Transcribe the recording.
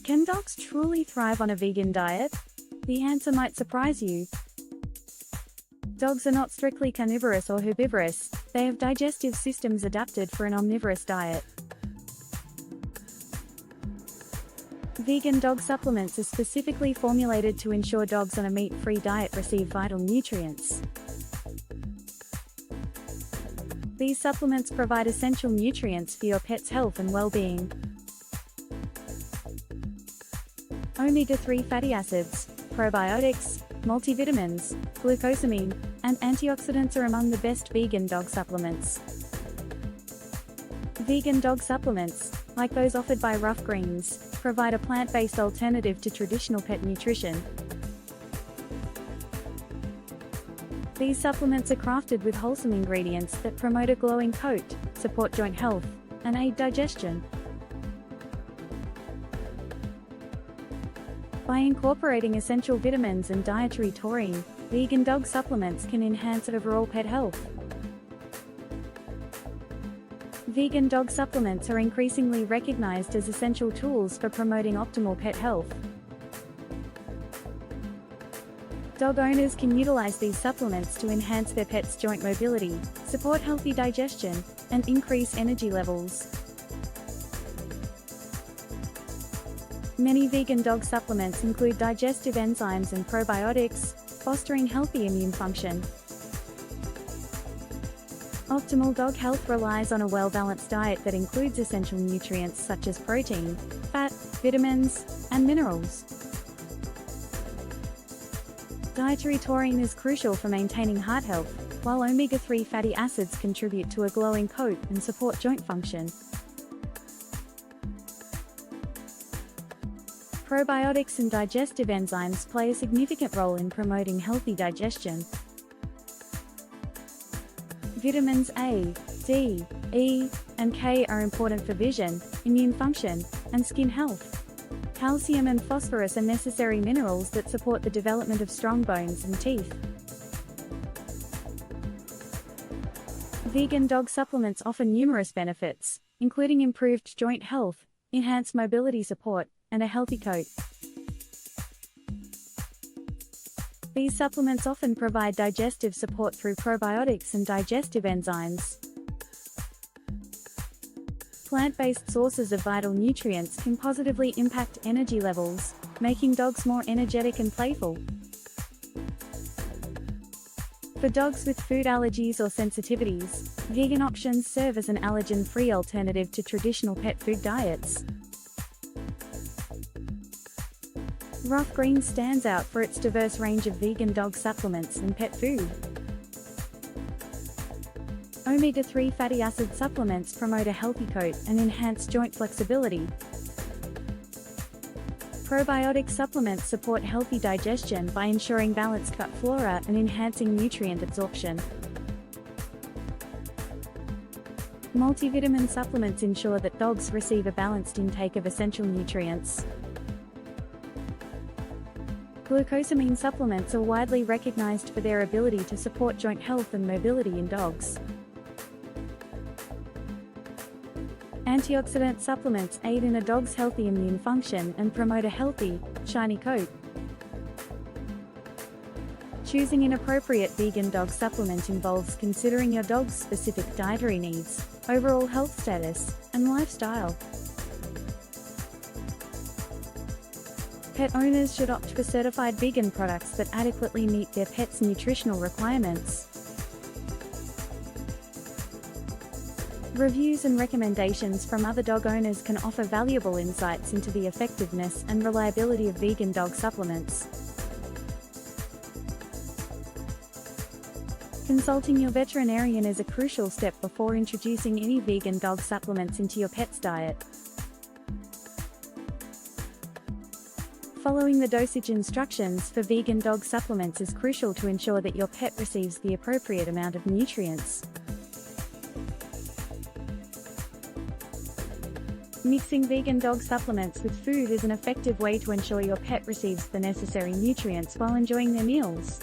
Can dogs truly thrive on a vegan diet? The answer might surprise you. Dogs are not strictly carnivorous or herbivorous, they have digestive systems adapted for an omnivorous diet. Vegan dog supplements are specifically formulated to ensure dogs on a meat-free diet receive vital nutrients. These supplements provide essential nutrients for your pet's health and well-being. Omega-3 fatty acids, probiotics, multivitamins, glucosamine, and antioxidants are among the best vegan dog supplements. Vegan dog supplements, like those offered by Rough Greens, provide a plant-based alternative to traditional pet nutrition. These supplements are crafted with wholesome ingredients that promote a glowing coat, support joint health, and aid digestion. By incorporating essential vitamins and dietary taurine, vegan dog supplements can enhance overall pet health. Vegan dog supplements are increasingly recognized as essential tools for promoting optimal pet health. Dog owners can utilize these supplements to enhance their pet's joint mobility, support healthy digestion, and increase energy levels. Many vegan dog supplements include digestive enzymes and probiotics, fostering healthy immune function. Optimal dog health relies on a well-balanced diet that includes essential nutrients such as protein, fat, vitamins, and minerals. Dietary taurine is crucial for maintaining heart health, while omega-3 fatty acids contribute to a glowing coat and support joint function. Probiotics and digestive enzymes play a significant role in promoting healthy digestion. Vitamins A, D, E, and K are important for vision, immune function, and skin health. Calcium and phosphorus are necessary minerals that support the development of strong bones and teeth. Vegan dog supplements offer numerous benefits, including improved joint health, enhanced mobility support, and a healthy coat. These supplements often provide digestive support through probiotics and digestive enzymes. Plant-based sources of vital nutrients can positively impact energy levels, making dogs more energetic and playful. For dogs with food allergies or sensitivities, vegan options serve as an allergen-free alternative to traditional pet food diets. Rough Greens stands out for its diverse range of vegan dog supplements and pet food. Omega-3 fatty acid supplements promote a healthy coat and enhance joint flexibility. Probiotic supplements support healthy digestion by ensuring balanced gut flora and enhancing nutrient absorption. Multivitamin supplements ensure that dogs receive a balanced intake of essential nutrients. Glucosamine supplements are widely recognized for their ability to support joint health and mobility in dogs. Antioxidant supplements aid in a dog's healthy immune function and promote a healthy, shiny coat. Choosing an appropriate vegan dog supplement involves considering your dog's specific dietary needs, overall health status, and lifestyle. Pet owners should opt for certified vegan products that adequately meet their pet's nutritional requirements. Reviews and recommendations from other dog owners can offer valuable insights into the effectiveness and reliability of vegan dog supplements. Consulting your veterinarian is a crucial step before introducing any vegan dog supplements into your pet's diet. Following the dosage instructions for vegan dog supplements is crucial to ensure that your pet receives the appropriate amount of nutrients. Mixing vegan dog supplements with food is an effective way to ensure your pet receives the necessary nutrients while enjoying their meals.